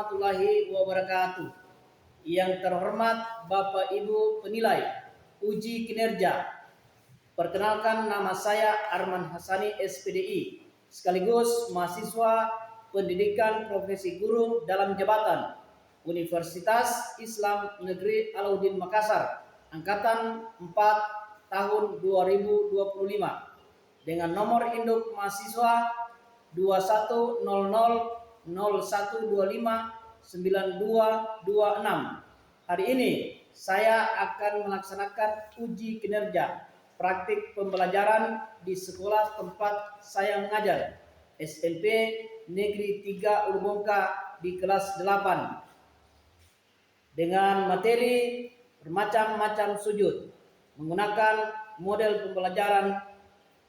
warahmatullahi wabarakatuh. Yang terhormat Bapak Ibu penilai uji kinerja. Perkenalkan, nama saya Arman Hasani SPDI, sekaligus mahasiswa pendidikan profesi guru dalam jabatan Universitas Islam Negeri Alauddin Makassar, Angkatan 4 tahun 2025, dengan nomor induk mahasiswa 210001259226. Hari ini saya akan melaksanakan uji kinerja praktik pembelajaran di sekolah tempat saya mengajar, SMP Negeri 3 Ulubongka di kelas 8, dengan materi bermacam-macam sudut, menggunakan model pembelajaran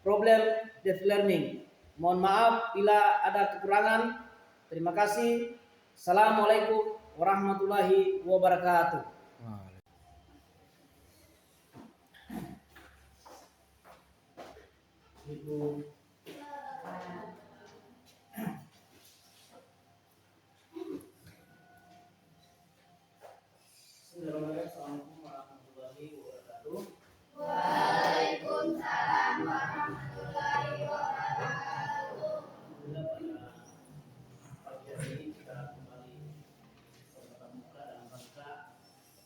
problem-based learning. Mohon maaf bila ada kekurangan. Terima kasih. Assalamualaikum warahmatullahi wabarakatuh. Ibu. Assalamualaikum warahmatullahi wabarakatuh. Waalaikumsalam warahmatullahi wabarakatuh. Pagi hari ini kita kembali bertatap muka dalam rangka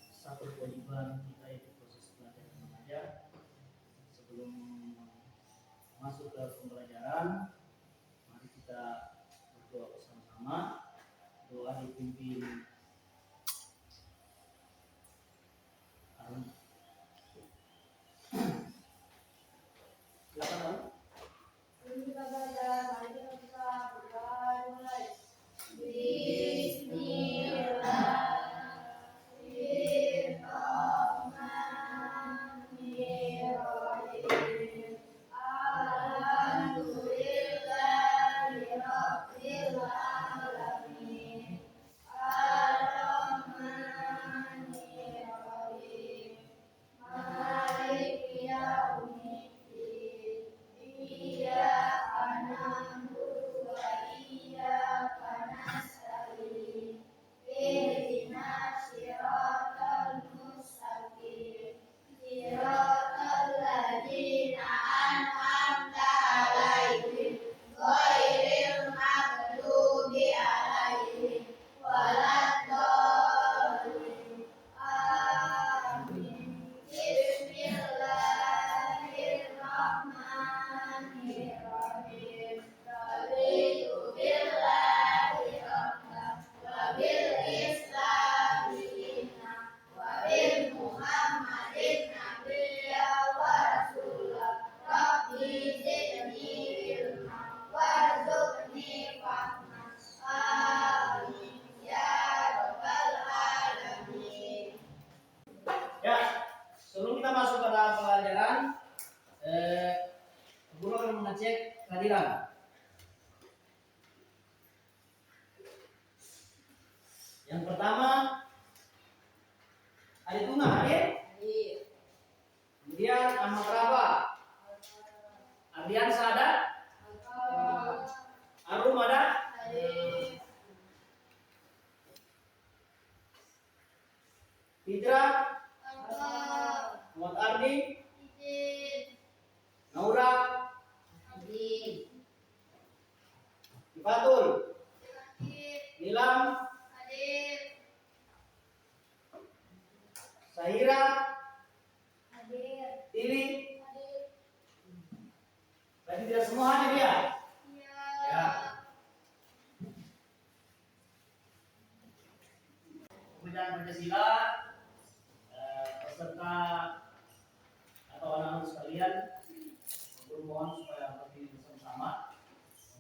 satu kewajiban kita, yaitu proses belajar dan mengajar. Sebelum masuk ke pembelajaran, mari kita berdoa bersama-sama. Doa dipimpin silakan. Sebelum kita masuk ke dalam pelajaran, guru akan mengecek kehadiran. Yang pertama, Adi Tuna hadir. Kemudian Ahmad Raba, Ardian Sada, Arum ada, Fitra, Muhammad Ardi, Naura, Ifatul, Nilam, Sahira, Tili. Tadi tidak semua hadir ya? Ya. Kemudian Pancasila, peserta atau anak-anak sekalian, mohon supaya berdiri bersama-sama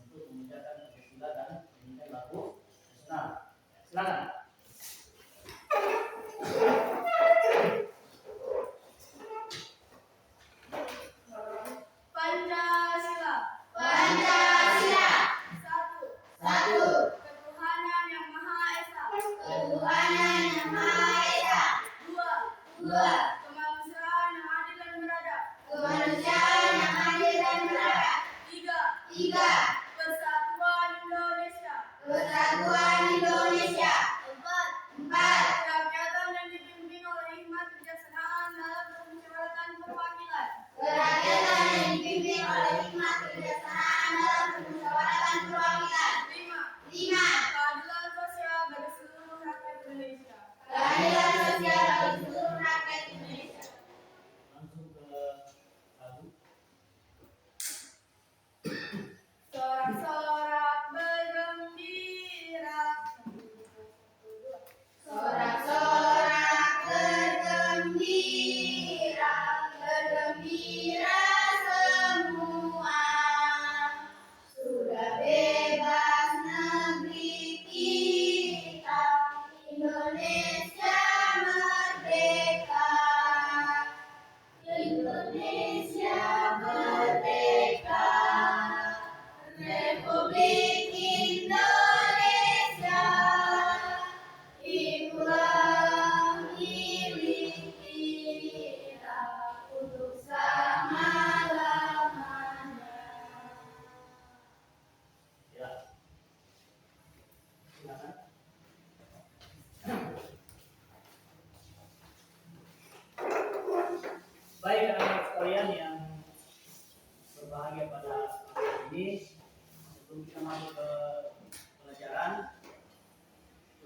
untuk mengucapkan Pancasila dan menyanyikan lagu nasional. Silakan. Pancasila. Pancasila. Satu. Ketuhanan yang Maha Esa. Ketuhanan yang Maha Esa.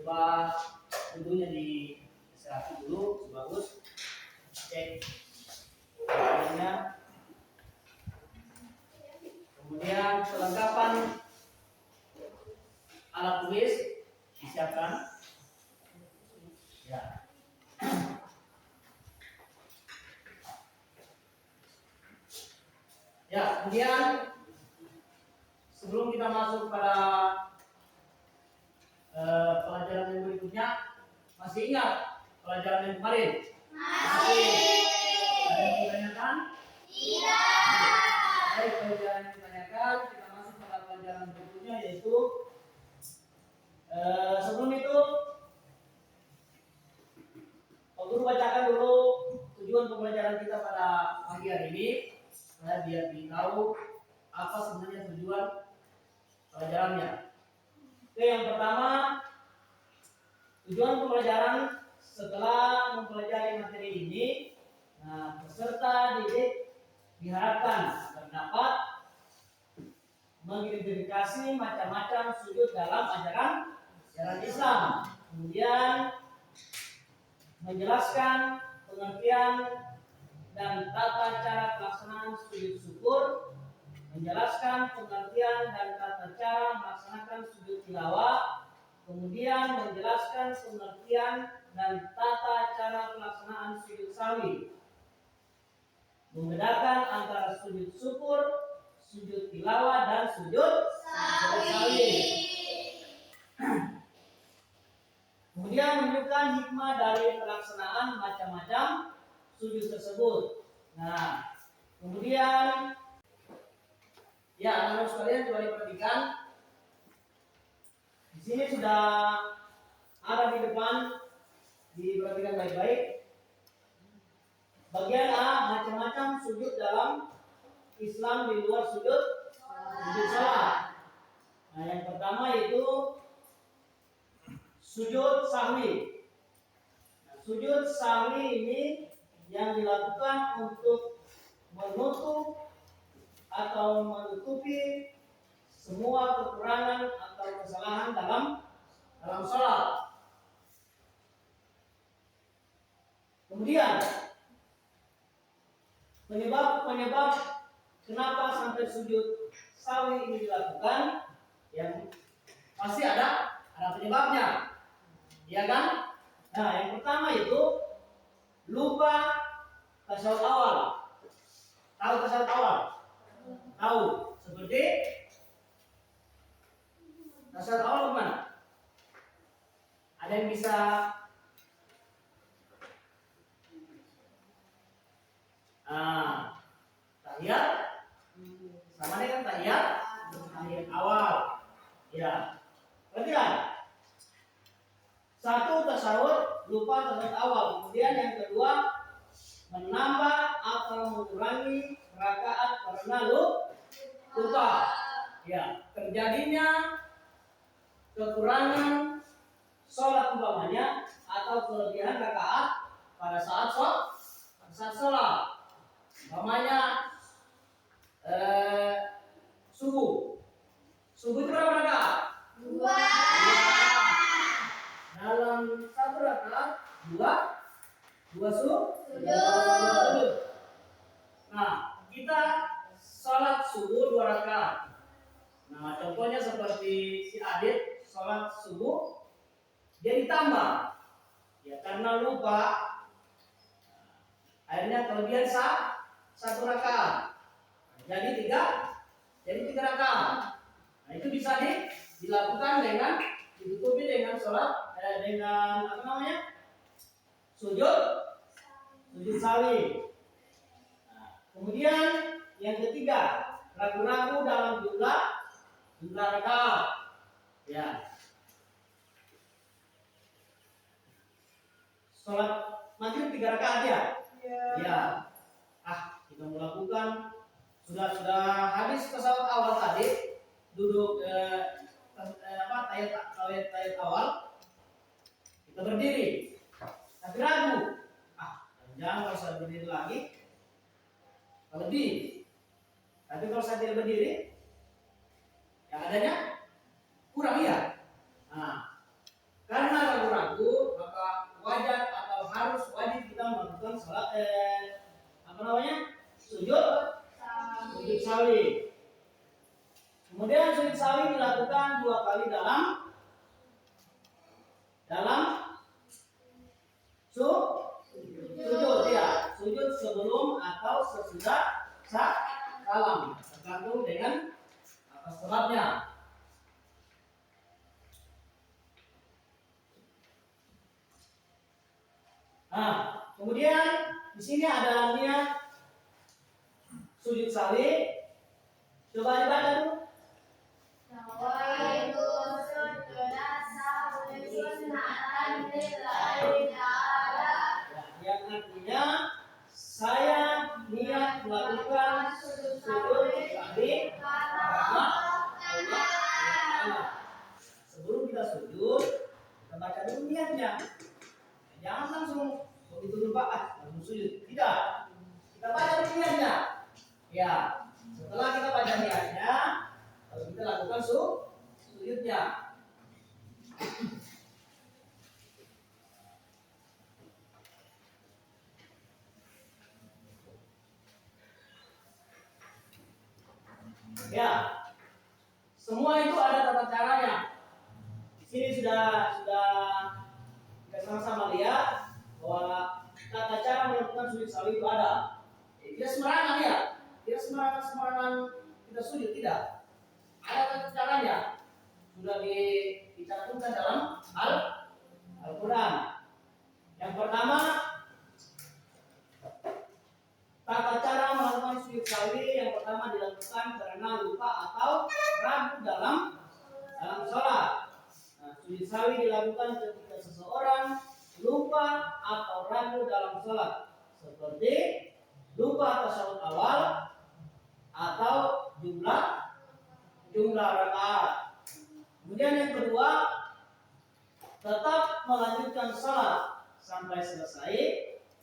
Coba tentunya di istirahat dulu, bagus. Cek badannya. Kemudian perlengkapan alat tulis disiapkan. Ya. Ya, kemudian sebelum kita masuk pada pelajaran yang berikutnya, masih ingat pelajaran yang kemarin? Masih. Ada yang ditanyakan? Tidak. Baik, pelajaran yang ditanyakan, kita masuk pada pelajaran berikutnya, yaitu sebelum itu Pak Guru bacakan dulu tujuan pembelajaran kita pada pagi hari ini, biar tahu apa sebenarnya tujuan pelajarannya. Oke, yang pertama, tujuan pembelajaran setelah mempelajari materi ini, peserta didik diharapkan agar dapat mengidentifikasi macam-macam sudut dalam ajaran Islam, kemudian menjelaskan pengertian dan tata cara pelaksanaan sujud syukur, menjelaskan pengertian dan tata cara melaksanakan sujud tilawah, kemudian menjelaskan pengertian dan tata cara pelaksanaan sujud sawi, membedakan antara sujud syukur, sujud tilawah, dan sujud sawi. Kemudian menunjukkan hikmah dari pelaksanaan macam-macam sujud tersebut. Nah, kemudian ya, anak-anak sekalian coba diperhatikan. Di sini sudah ada di depan, diperhatikan baik-baik. Bagian A, macam-macam sujud dalam Islam di luar sujud salat. Nah, yang pertama itu sujud sahwi. Nah, sujud sahwi ini yang dilakukan untuk menutup atau menutupi semua kekurangan atau kesalahan dalam salat. Kemudian penyebab kenapa sampai sujud sawi ini dilakukan, yang pasti ada penyebabnya, ya kan? Nah, yang pertama itu lupa tasawuf awal. Tahu tasawuf awal? Tahu. Seperti tasawuf awal kemana? Ada yang bisa tahiyat sama dengan tahiyat awal. Ya. Perhatikan. Satu, tasawuf lupa tasawuf awal. Kemudian yang kedua, menambah atau mengurangi rakaat karena lupa. Ya, terjadinya kekurangan sholat umpamanya atau kelebihan rakaat pada saat sholat. Umpamanya subuh itu berapa rakaat? 2. Dalam satu rakaat dua sujud. Nah, kita sholat subuh 2 rakaat. Nah, contohnya seperti si Adit sholat subuh, dia ditambah, ya karena lupa, akhirnya kelebihan 1 rakaat. Jadi 3 rakaat. Nah, itu bisa dilakukan dengan ditutupi dengan sholat dengan sujud sawi. Nah, kemudian yang ketiga, ragu-ragu dalam jumlah rakaat. Ya. Sholat maghrib 3 rakaat ya? Ya. Kita melakukan sudah habis tasawuf awal tadi, duduk tayat awal, kita berdiri. Tapi ragu, jangan kalau saya berdiri lagi lebih. Tapi kalau saya tidak berdiri, yang adanya kurang ya. Nah, Karena ragu-ragu, maka wajar atau harus wajib kita melakukan salat sujud sawi. Kemudian sujud sawi dilakukan 2 kali dalam sujud ya, sujud sebelum atau sesudah salam, tergantung dengan sholatnya. Nah, kemudian di sini ada niat sujud sawi. Coba dibaca dulu. Nawaitu sujuda sahwi sunnatan lillahi ta'ala. Yang artinya saya niat melakukan sujud sawi karena Allah. Sebelum kita sujud, kita baca dulu niatnya. Jangan langsung begitu lupa langsung sujud. Tidak. Kita baca dulu niatnya. Ya, setelah kita baca niatnya, lalu kita lakukan sujudnya. Ya, semua itu ada tata caranya. Di sini sudah kita sama-sama lihat bahwa tata cara melakukan sujud sawi itu ada. Tidak sembarangan ya, tidak sembarangan kita sujud, tidak. Ada tata caranya. Sudah dicantumkan dalam Al-Quran. Yang pertama, tata cara melakukan sujud sawi yang pertama dilakukan karena lupa atau ragu dalam sholat. Nah, sujud sawi dilakukan ketika seseorang lupa atau ragu dalam sholat, seperti lupa tasyahud awal atau jumlah rakaat. Kemudian yang kedua, tetap melanjutkan sholat sampai selesai.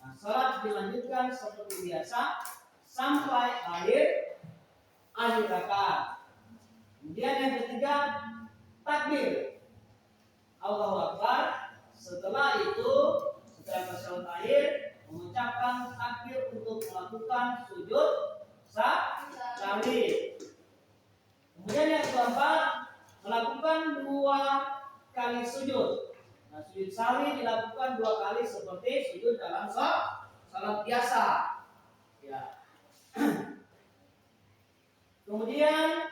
Nah, sholat dilanjutkan seperti biasa sampai akhir rakaat. Kemudian yang ketiga, takbir Allahu Akbar. Setelah itu, setelah tasyahud akhir, mengucapkan takbir untuk melakukan sujud sawi. Kemudian yang keempat, melakukan 2 kali sujud. Nah, sujud sawi dilakukan 2 kali seperti sujud dalam salat biasa. Ya. Kemudian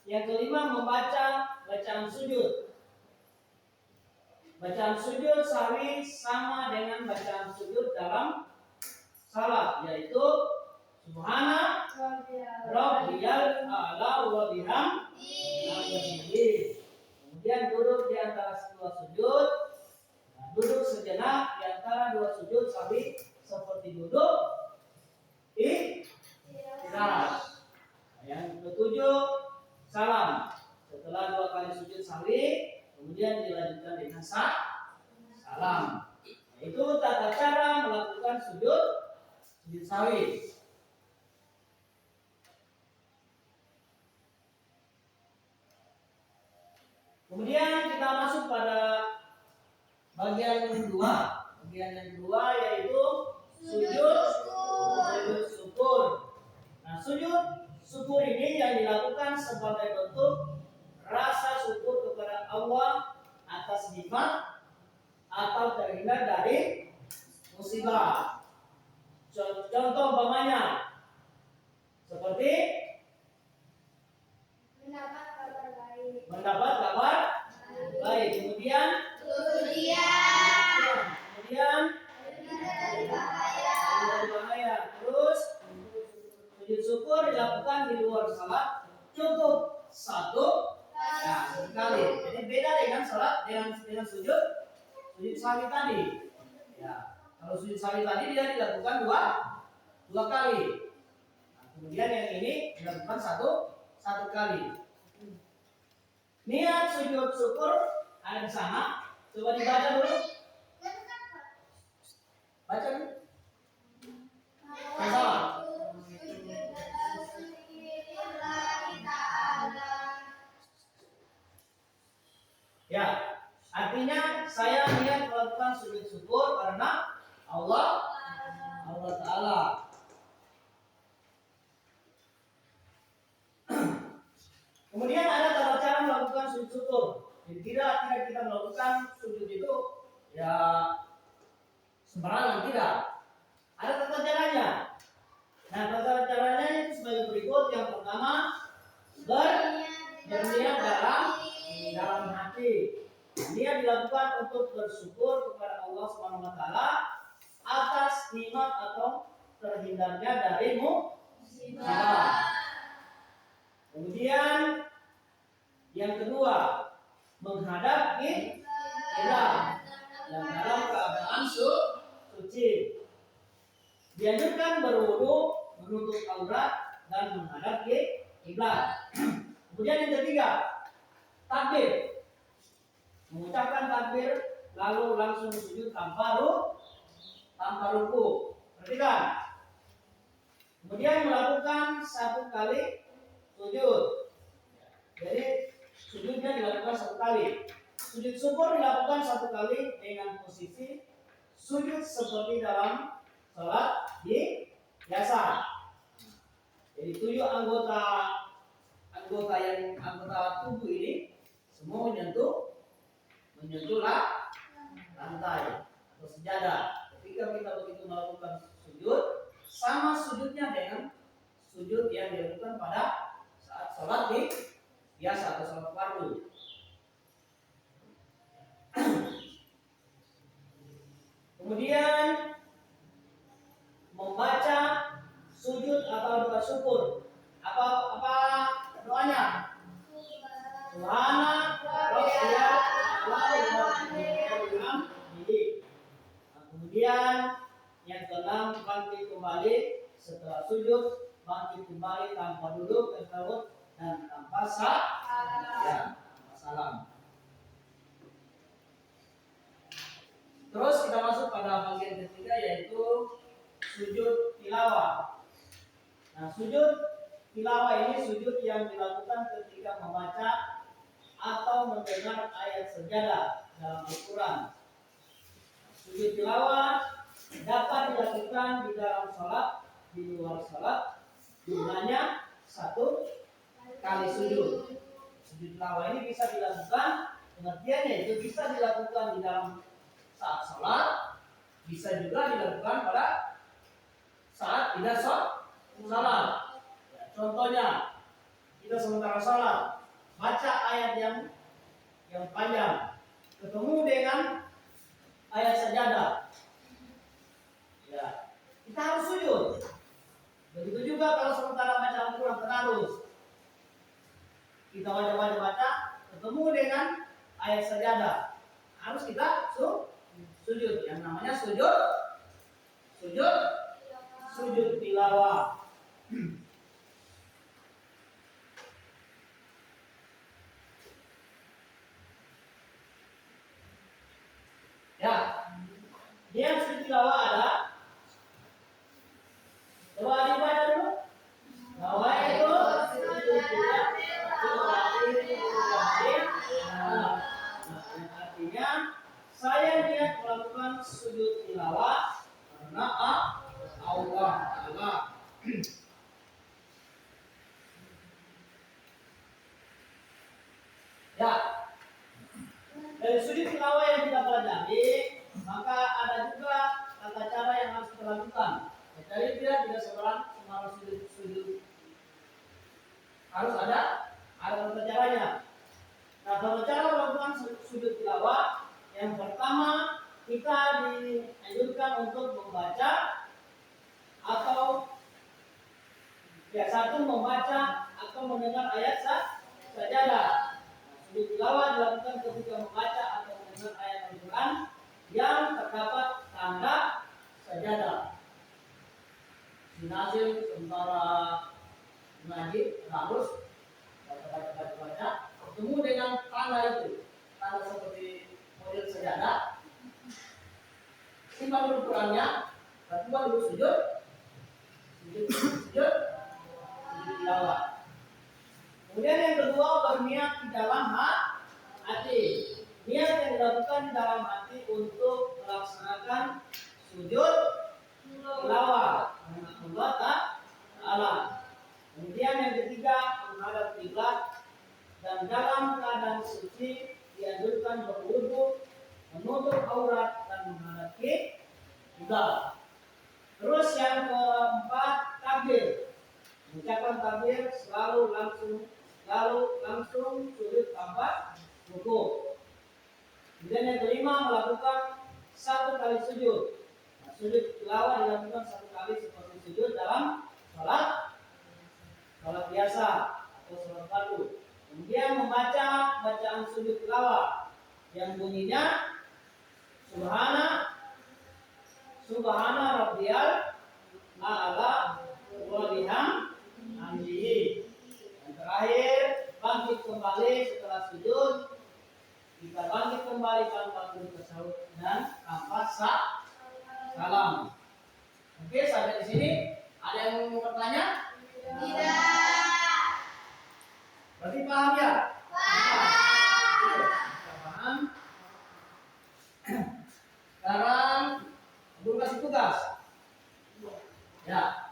yang kelima, membaca bacaan sujud. Bacaan sujud sawi sama dengan bacaan sujud dalam salat, yaitu Subhana Rabbiyal A'la wa bihamdihi. Kemudian duduk di antara 2 sujud. Nah, duduk sejenak di antara 2 sujud sawi seperti duduk istirahat. Yang ketujuh, salam. Setelah 2 kali sujud sawi, kemudian dilanjutkan dengan salam. Itu tata cara melakukan sujud sawi. Kemudian kita masuk pada bagian yang kedua. Bagian yang kedua yaitu sujud syukur. Nah, sujud syukur ini yang dilakukan sebagai bentuk rasa syukur kepada Allah atas nikmat atau terhindar dari musibah. Contoh umpamanya seperti mendapat kabar baik, kemudian dari bahaya. Terus sujud syukur dilakukan di luar salat cukup 1 kali. Jadi beda dengan salat dengan sujud sawi tadi. Ya, kalau sujud sawi tadi dia dilakukan 2 kali. Nah, kemudian yang ini dilakukan satu kali. Niat sujud syukur ada di sana. Coba dibaca dulu. Baca dulu. Salah. Ya, Artinya saya niat melakukan sujud syukur karena Allah Ta'ala. Kemudian ada tata cara melakukan sujud syukur. Jadi tidak kita melakukan sujud itu ya sembarangan, tidak. Ada tata caranya. Nah, tata caranya itu sebagai berikut. Yang pertama, berniat dalam hati. Niat dilakukan untuk bersyukur kepada Allah Subhanahu wa taala atas nikmat atau terhindarnya dari musibah. Kemudian yang kedua, menghadap kiblat dan dalam keadaan suci. Dianjurkan berwudu, menutup aurat dan menghadap kiblat. Kemudian yang ketiga, takbir. Mengucapkan takbir lalu langsung sujud tanpa ruku. Perhatikan. Kemudian melakukan 1 kali sujud. Jadi sujudnya dilakukan 1 kali. Sujud syukur dilakukan 1 kali dengan posisi sujud seperti dalam sholat biasa. Jadi 7 anggota tubuh ini semua menyentuhlah lantai atau sejadah. Ketika kita begitu melakukan sujud, sama sujudnya dengan sujud yang dilakukan pada saat sholat biasa atau sholat fardu. Kemudian membaca sujud atau doa syukur. Apa doanya? Subhana rabbiyal a'la. Kemudian yang keenam, bangkit kembali setelah sujud, bangkit kembali tanpa duduk tersebut dan tanpa salam. Terus kita masuk pada bagian ketiga, yaitu sujud tilawah. Nah, sujud tilawah ini sujud yang dilakukan ketika membaca atau mendengar ayat sejadah dalam Al-Quran. Sujud tilawah dapat dilakukan di dalam sholat, di luar sholat. Jumlahnya 1 kali sujud. Sujud tilawah ini bisa dilakukan, pengertiannya itu bisa dilakukan di dalam saat sholat, bisa juga dilakukan pada saat tidak sholat. Contohnya, kita sementara sholat, baca ayat yang panjang, ketemu dengan ayat sajadah, ya, kita harus sujud. Begitu juga kalau sementara baca Al-Quran terus, kita baca, ketemu dengan ayat sajadah, harus kita sujud. Yang namanya sujud tilawah. Ya, dia sujud tilawah ada. Coba dibaca dulu. Nawaitu sujud artinya saya niat melakukan sujud tilawah karena Allah Ta'ala. Ya, dari sujud tilawah yang kita pelajari, maka ada juga tata cara yang harus kita lakukan. Jadi tidak sembarang sujud. Harus ada tata caranya. Nah, tata cara melakukan sujud tilawah, yang pertama kita dianjurkan untuk membaca atau membaca atau mendengar ayat sajadah. Sujud tilawah dilakukan ketika membaca atau mendengar ayat Al-Quran yang terdapat tanda sajadah. Sinazil sementara mengaji harus baca, bertemu dengan tanda itu, tanda seperti model sajadah. Simpan dulu Qurannya, lalu baru sujud tilawah. Kemudian yang kedua, berniat di dalam hati. Niat yang melakukan dalam hati untuk melaksanakan sujud tilawah karena Allah Ta'ala. Kemudian yang ketiga, menghadap kiblat dan dalam keadaan suci dianjurkan berwudu, menutup aurat dan menghadap kiblat. Terus yang keempat, takbir. Mengucapkan takbir selalu langsung sujud tanpa rukuk. Kemudian yang kelima, melakukan satu kali sujud. Nah, sujud tilawah dilakukan satu kali seperti sujud dalam sholat biasa atau sholat fardu. Kemudian membaca bacaan sujud tilawah yang bunyinya Subhana rabbiyal a'la wa bihamdihi. Dan terakhir, bangkit kembali setelah sujud. Kita bangkit kembali tanpa bersahur dan tanpa salam. Oke, sampai di sini. Ada yang mau bertanya? Tidak. Berarti paham ya? Paham. Sekarang guru kasih tugas. Ya.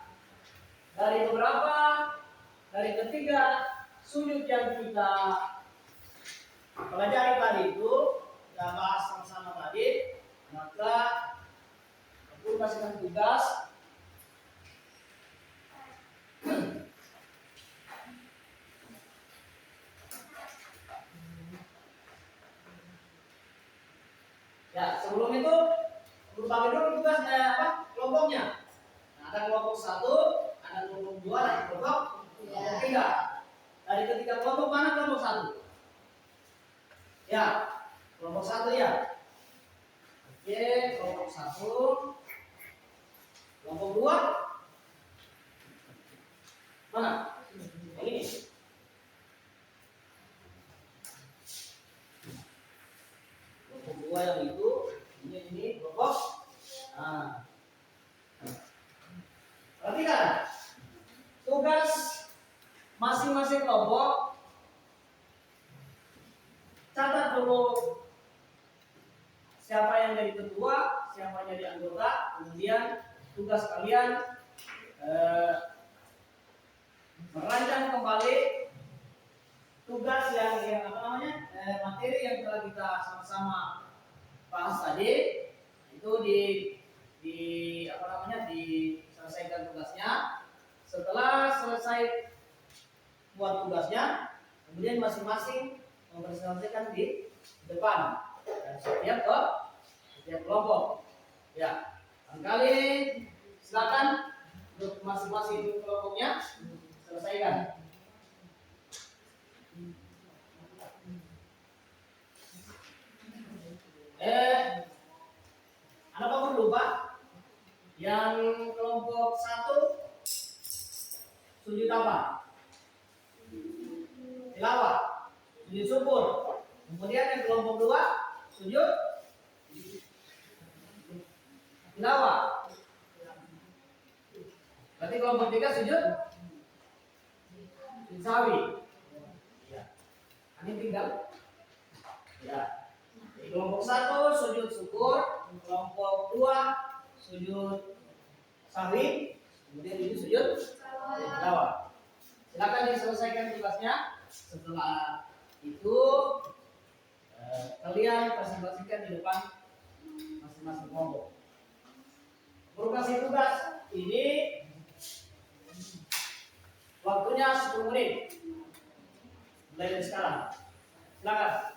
Dari ketiga sujud yang kita pelajari tadi itu, kita bahas sama-sama tadi, maka guru kasihkan tugas. Ya, sebelum itu guru bagi dulu tugasnya apa? Kelompoknya. Nah, ada kelompok 1, ada kelompok 2, dan kelompok 3. Dari ketiga kelompok mana kelompok 1? Ya, kelompok 1 ya. Oke, kelompok 1. Kelompok 2 mana? Yang ini. Kelompok 2 yang itu, ini kelompok. Nah. Perhatikan. Tugas masing-masing kelompok. Catat dulu siapa yang jadi ketua, siapa yang jadi anggota. Kemudian tugas kalian merancang kembali tugas yang materi yang telah kita sama-sama bahas tadi. Itu diselesaikan tugasnya. Setelah selesai buat tugasnya, kemudian masing-masing mempresentasikan di depan dan setiap kelompok. Ya, kali silakan untuk masing-masing kelompoknya selesaikan. Apa perlu lupa? Yang kelompok 1 sujud apa? Tilawah, sujud syukur. Kemudian yang kelompok 2 sujud tilawah. Berarti kelompok 3 sujud sawi. Ya. Ini tinggal. Ya. Di kelompok 1 sujud syukur, kelompok 2 sujud sahwi, kemudian itu sujud tilawah. Silakan diselesaikan tugasnya. Setelah itu kalian presentasikan di depan masing-masing kelompok. Guru kasih tugas ini waktunya 10 menit. Mulai dari sekarang. Silakan.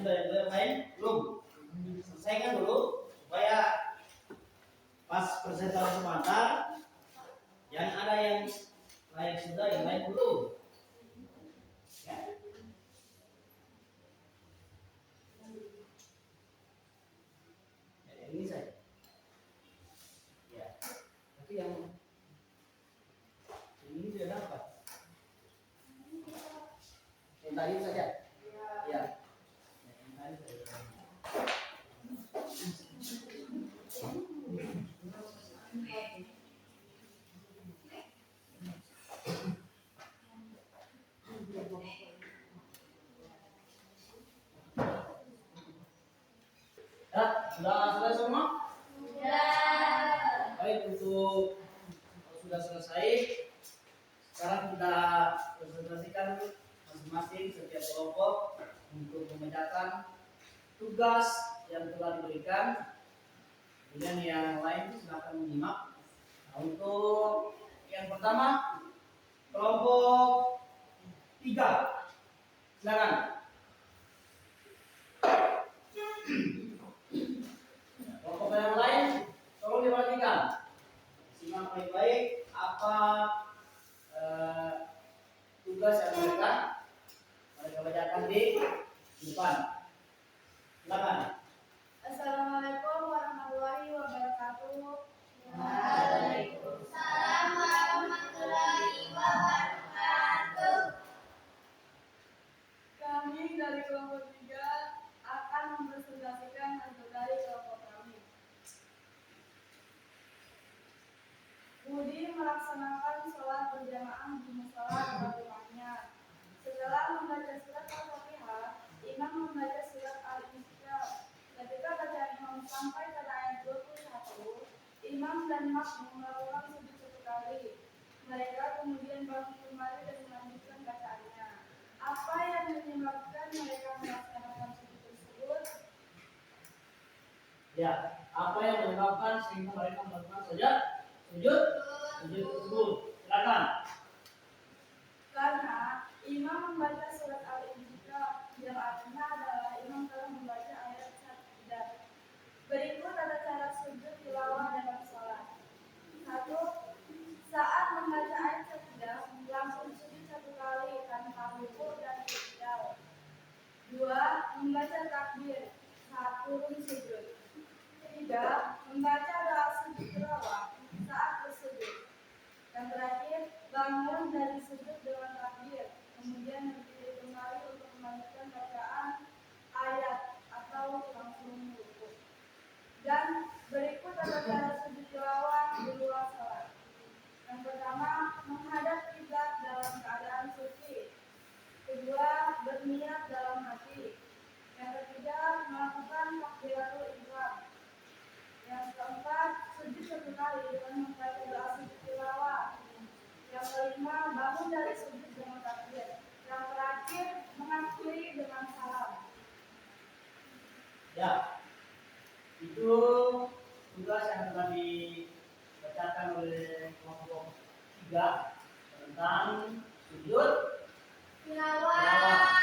sudah yang lain belum? Selesaikan dulu supaya pas presentasi sebentar yang ada yang lain sudah, yang lain belum. Ya. Yang ini saja. Ya. Tapi yang ini sudah dapat. Yang tadi saja. Ya. Yang tadi saja. Ya, sudah semua? Sudah. Baik, untuk sudah selesai. Sekarang kita presentasikan masing-masing setiap kelompok untuk memecahkan tugas yang telah diberikan. Kemudian yang lain silakan menyimak. Nah, untuk yang pertama kelompok 3, silakan. Kelompok yang lain tolong diperhatikan, simak baik-baik apa tugas yang mereka bacakan di depan. Silakan. Assalamualaikum warahmatullahi wabarakatuh. Waalaikumsalam warahmatullahi wabarakatuh. Kami dari kelompok 3 akan mempresentasikan hasil dari kelompok kami. Budi melaksanakan sholat berjamaah di musola pada rumahnya. Setelah membaca surat Al-Fatihah, imam membaca surat Al-Insyirah. Ketika bacaan imam sampai pada ayat 21, imam dan makmum melakukan sujud 1 kali. Mereka kemudian bangun kembali dan melanjutkan bacaannya. Apa yang menyebabkan mereka melaksanakan sujud tersebut? Ya, apa yang menyebabkan sehingga mereka melakukan sujud tersebut? Silakan. Karena imam membaca surat Al-Insyirah yang artinya adalah imam telah membaca ayat 1. Berikut ada cara sujud tilawah dalam sholat. 1. Saat membaca ayat 1, langsung sujud 1 kali tanpa rukuk dan i'tidal. 2. Membaca takbir saat turun sujud. 3. Membaca doa sujud tilawah saat bersujud. Yang terakhir, bangun dari sujud dengan takbir, kemudian berdiri kembali untuk melanjutkan bacaan ayat atau langsung rukuk. Dan berikut ada cara sujud tilawah di luar sholat. Yang pertama, menghadap kiblat dalam keadaan suci. Kedua, berniat dalam hati. Yang ketiga, melakukan takbiratul ihram. Yang keempat, sujud 1 kali dengan membaca doa sujud tilawah. Yang kelima, bangun dari sujud dengan takbir. Yang terakhir, mengakhiri dengan salam. Ya, itu tugas yang telah dibacakan oleh kelompok 3 tentang sujud tilawah.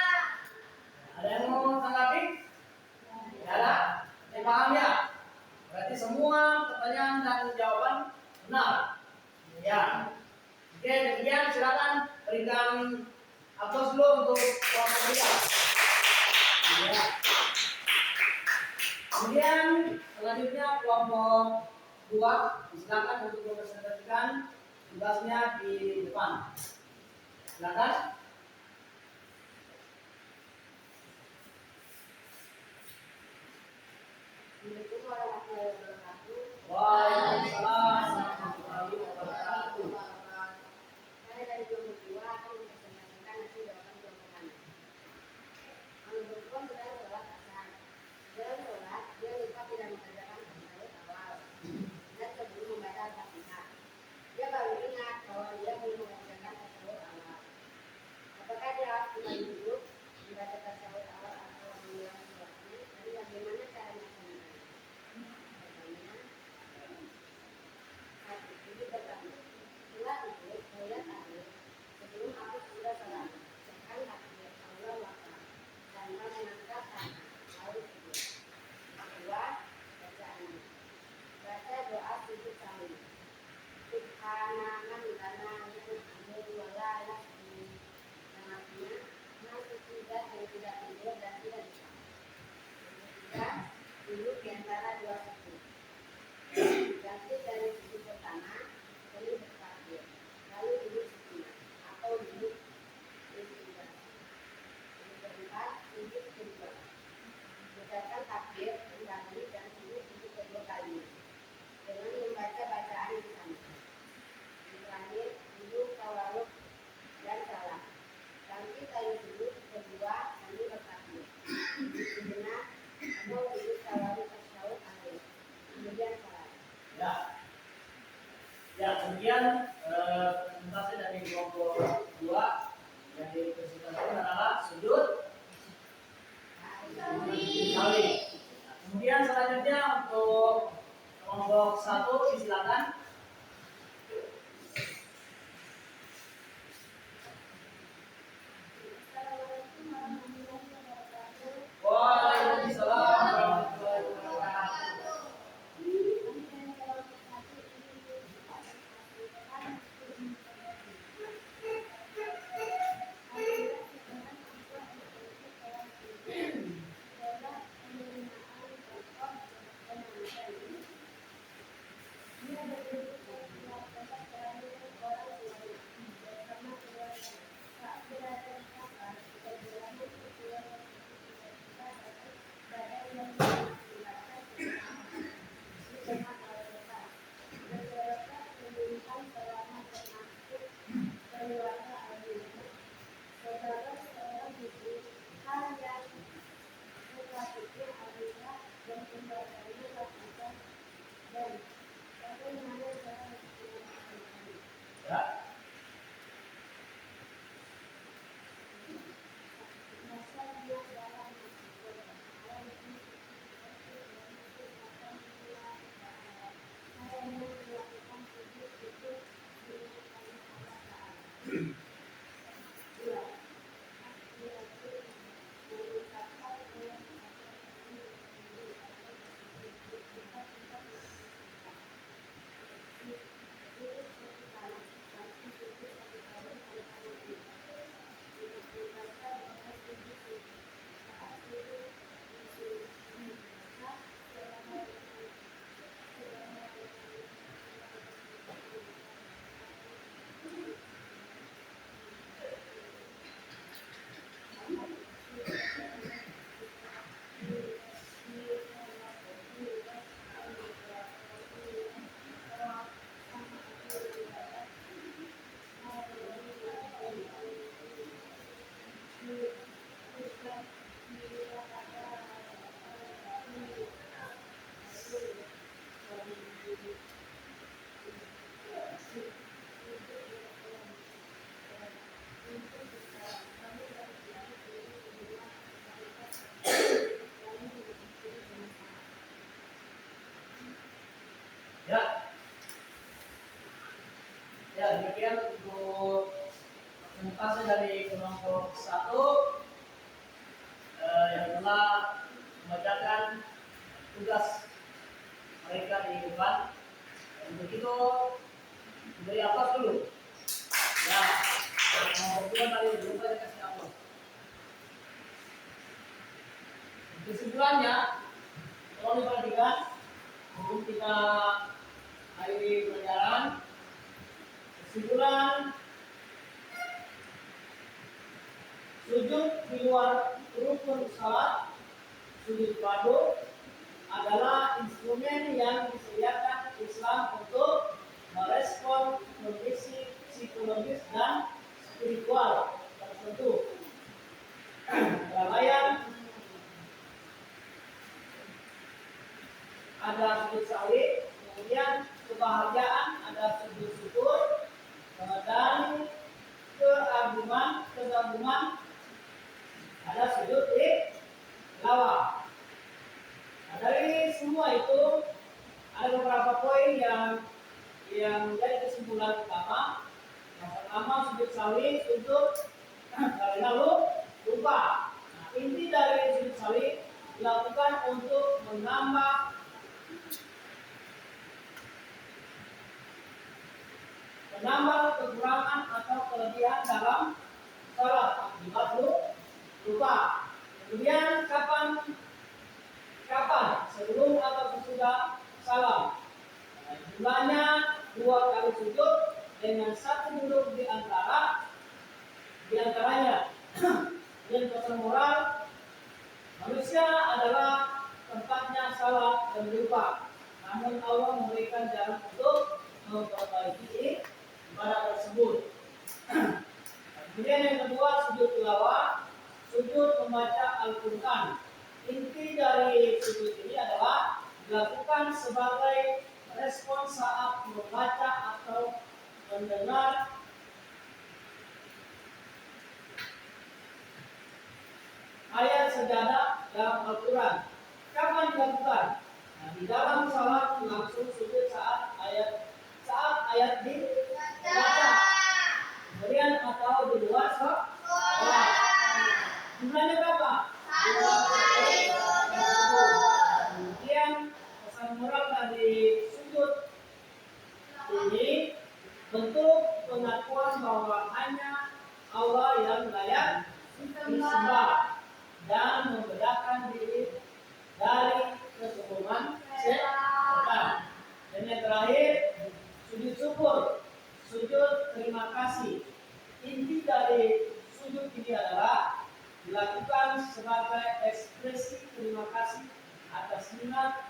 Ada yang mau tanggapi? Ya, ada? Saya paham ya? Berarti semua pertanyaan dan jawaban benar. Ya. Oke, demikian silakan berikan aplaus dulu untuk kelompok 3. Ya. Kemudian selanjutnya kelompok 2 silakan untuk mempresentasikan tugasnya di depan. Silakan. Assalamualaikum warahmatullahi wabarakatuh. Waalaikumsalam warahmatullahi wabarakatuh. Saya dari kelompok 2 akan mempresentasikan hasil jawaban kelompok kami. Menurut kelompok sedang sholat asar. Dalam sholat, dia lupa tidak mengerjakan tasawuf awal dan sebelum membaca Al-Fatihah. Dia baru ingat bahwa dia belum mengerjakan tasawuf awal. Apakah dia harus kembali duduk membaca tasawuf awal atau mengulang sholatnya? Dan bagaimana cara melaksanakannya? antara dua suku. Ganti dari suku pertama, kemudian bertakbir, lalu duduk sejenak atau duduk bersebelah. Yang keempat, sujud kedua. Ucapkan takbir, kembali dan sujud untuk kedua kalinya dengan membaca bacaan yang sama. Yang terakhir, duduk tawaruk dan salam. Ganti kali sujud kedua sambil bertakbir. Sejenak atau duduk tawaruk tasyahud akhir. Kemudian salam. Ya. Ya, kemudian presentasi dari kelompok 2 yang dipresentasikan adalah sujud sawi. Kemudian selanjutnya untuk kelompok 1 disilakan. Waalaikumsalam warahmatullahi wabarakatuh. Ya. Ya. Ya, demikian untuk presentasi dari kelompok 1 yang telah membacakan tugas mereka di depan. Untuk itu beri aplaus dulu. Ya, kelompok 2 tadi belum saya kasih aplaus. Kesimpulannya, tolong diperhatikan sebelum kita akhiri pelajaran. Kesimpulan, sujud di luar rukun salat, sujud padu adalah instrumen yang disediakan Islam untuk merespon kondisi psikologis dan spiritual tertentu. Kelalaian, ada sujud sawi, kemudian kebahagiaan ada sujud syukur, dan kegaguman ada sujud tilawah. Nah, dari semua itu ada beberapa poin yang menjadi kesimpulan utama. Yang pertama, sujud sawi untuk karena lupa. Nah, inti dari sujud sawi dilakukan untuk menambah kekurangan atau kelebihan dalam salat akibat lupa. Kemudian kapan sebelum Jumlahnya 2 kali sujud dengan 1 duduk di antaranya. Dan pesan moral, manusia adalah tempatnya salah dan lupa. Namun Allah memberikan jalan untuk memperbaiki ibadah tersebut. Kemudian yang kedua, sujud tilawah, sujud membaca Al-Quran. Inti dari sujud ini adalah dilakukan sebagai respon saat membaca atau mendengar ayat sejadah dalam Al-Quran. Kapan dilakukan? Nah, di dalam salat langsung sujud saat ayat dibaca. Kemudian atau di luar salat. Jumlahnya berapa? 2 kali sujud. Kemudian pesan moral dari sujud ini bentuk pengakuan bahwa hanya Allah yang layak disembah dan membedakan diri dari kesombongan setan. Dan yang terakhir, sujud syukur, sujud terima kasih. Inti dari sujud ini adalah dilakukan sebagai ekspresi terima kasih atas nikmat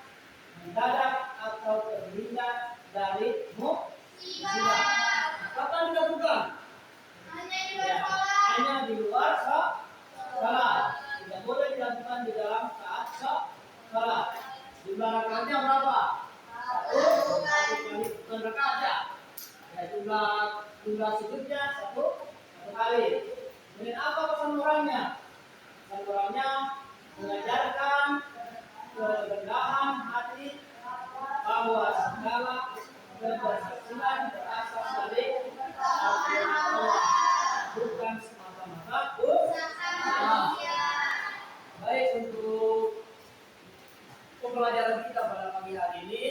mendadak atau terhindar dari musibah. Kapan dilakukan? Hanya di luar salat. Tidak boleh dilakukan di dalam saat salat. Jumlah rakaatnya berapa? 1 kali, bukan rakaat aja. Ya, jumlah sujudnya 1 kali. Kemudian apa pesan moralnya? Pesan moralnya mengajarkan kerendahan hati bahwa segala keberhasilan berasal dari Allah, bukan semata-mata usaha. Baik, untuk pembelajaran kita pada pagi hari ini.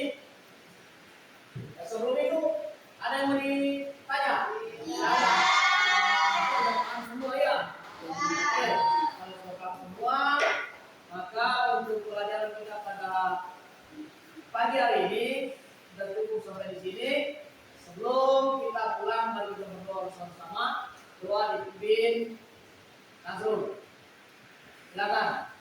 Sebelum itu ada yang mau ditanya? Ada. Semua ya. Oke, kalau sudah semua, maka untuk pelajaran kita pada pagi hari ini sudah cukup sampai di sini. Sebelum kita pulang, mari kita berdoa bersama-sama. Doa dipimpin langsung. Silakan.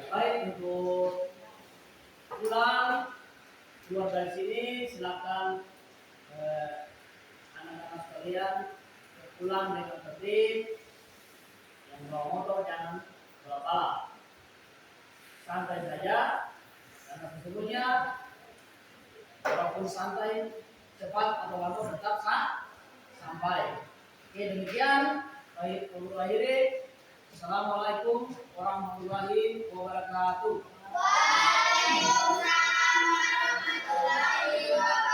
Baik, untuk pulang keluar dari sini silakan anak-anak sekalian pulang dengan tertib. Yang bawa motor jangan bawa balap, santai saja karena sesungguhnya walaupun santai cepat atau lambat tetap sampai. Oke, demikian baik untuk akhiri. Assalamualaikum warahmatullahi wabarakatuh. Waalaikumsalam warahmatullahi wabarakatuh.